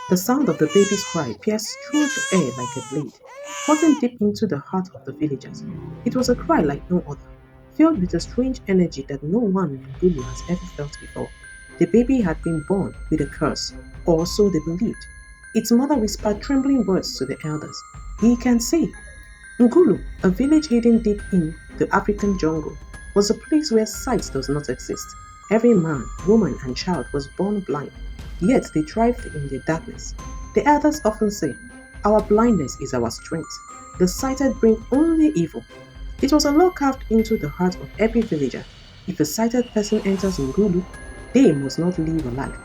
The sound of the baby's cry pierced through the air like a blade, cutting deep into the heart of the villagers. It was a cry like no other, filled with a strange energy that no one in Ngulu has ever felt before. The baby had been born with a curse, or so they believed. Its mother whispered trembling words to the elders. He can see. Ngulu, a village hidden deep in the African jungle, was a place where sight does not exist. Every man, woman, and child was born blind, yet they thrived in their darkness. The elders often say, our blindness is our strength. The sighted bring only evil. It was a law carved into the heart of every villager. If a sighted person enters Ngulu, they must not live alive.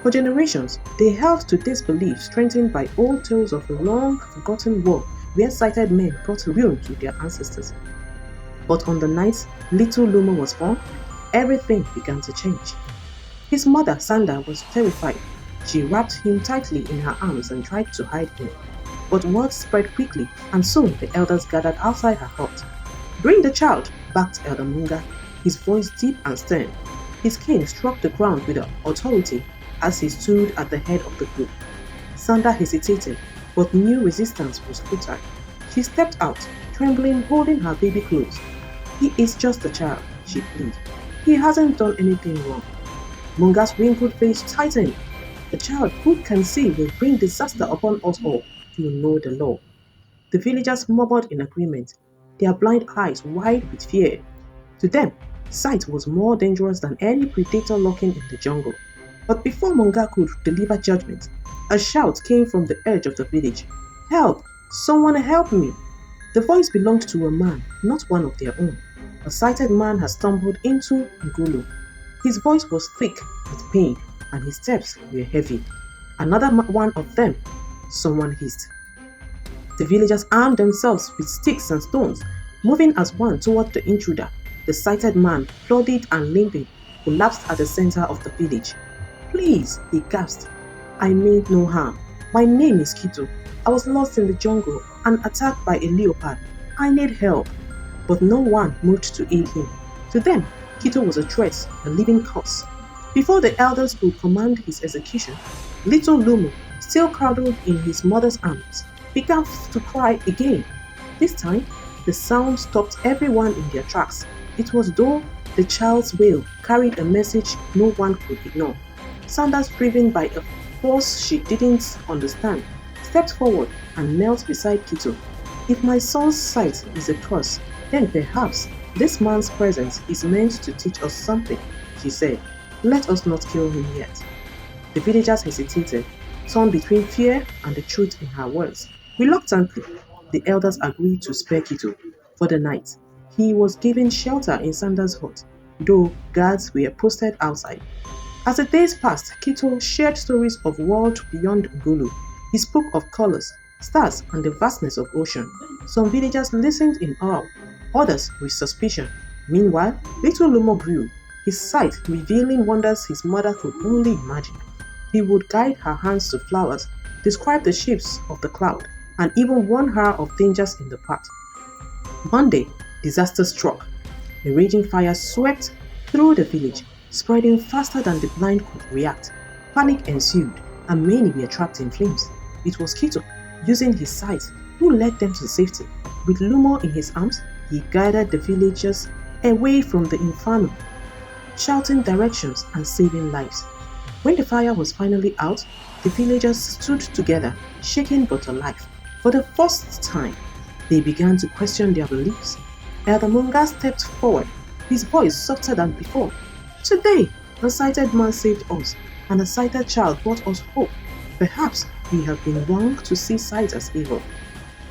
For generations, they held to this belief strengthened by old tales of a long forgotten war where sighted men brought ruin to their ancestors. But on the night little Lumo was born, everything began to change. His mother, Sanda, was terrified. She wrapped him tightly in her arms and tried to hide him. But word spread quickly, and soon the elders gathered outside her hut. Bring the child, barked Elder Munga, his voice deep and stern. His cane struck the ground with authority as he stood at the head of the group. Sanda hesitated, but knew resistance was futile. She stepped out, trembling, holding her baby close. He is just a child, she pleaded. He hasn't done anything wrong. Munga's wrinkled face tightened. A child who can see will bring disaster upon us all. You know the law. The villagers murmured in agreement, their blind eyes wide with fear. To them, sight was more dangerous than any predator lurking in the jungle. But before Munga could deliver judgment, a shout came from the edge of the village. Help! Someone help me! The voice belonged to a man, not one of their own. A sighted man had stumbled into Ngulu. His voice was thick with pain, and his steps were heavy. Another one of them, someone hissed. The villagers armed themselves with sticks and stones, moving as one toward the intruder. The sighted man, bloodied and limping, collapsed at the center of the village. Please, he gasped. I mean no harm. My name is Kito. I was lost in the jungle and attacked by a leopard. I need help. But no one moved to aid him. To them, Kito was a threat, a living corpse. Before the elders could command his execution, little Lumu, still cradled in his mother's arms, began to cry again. This time, the sound stopped everyone in their tracks. It was though the child's wail carried a message no one could ignore. Sanders, driven by a force she didn't understand, stepped forward and knelt beside Kito. If my son's sight is a curse, then perhaps this man's presence is meant to teach us something, she said. Let us not kill him yet. The villagers hesitated, torn between fear and the truth in her words. Reluctantly, the elders agreed to spare Kito for the night. He was given shelter in Sanders' hut, though guards were posted outside. As the days passed, Kito shared stories of world beyond Ngulu. He spoke of colors, stars, and the vastness of ocean. Some villagers listened in awe, others with suspicion. Meanwhile, little Lumo grew, his sight revealing wonders his mother could only imagine. He would guide her hands to flowers, describe the shapes of the cloud, and even warn her of dangers in the path. One day, disaster struck. A raging fire swept through the village, spreading faster than the blind could react. Panic ensued, and many were trapped in flames. It was Kito, using his sight, who led them to safety. With Lumo in his arms, he guided the villagers away from the inferno, shouting directions and saving lives. When the fire was finally out, the villagers stood together, shaken but alive. For the first time, they began to question their beliefs. Elder Munga stepped forward, his voice softer than before. Today, a sighted man saved us, and a sighted child brought us hope. Perhaps we have been wrong to see sight as evil.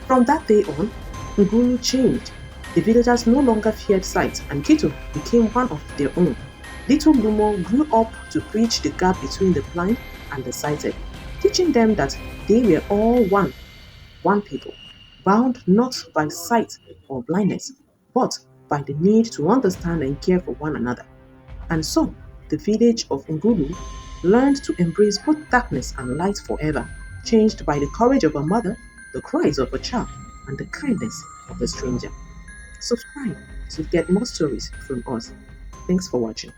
From that day on, Ngulu changed. The villagers no longer feared sight, and Kito became one of their own. Little Lumo grew up to bridge the gap between the blind and the sighted, teaching them that they were all one people, bound not by sight or blindness, but by the need to understand and care for one another. And so, the village of Ngulu learned to embrace both darkness and light forever, changed by the courage of a mother, the cries of a child, and the kindness of a stranger. Subscribe to get more stories from us. Thanks for watching.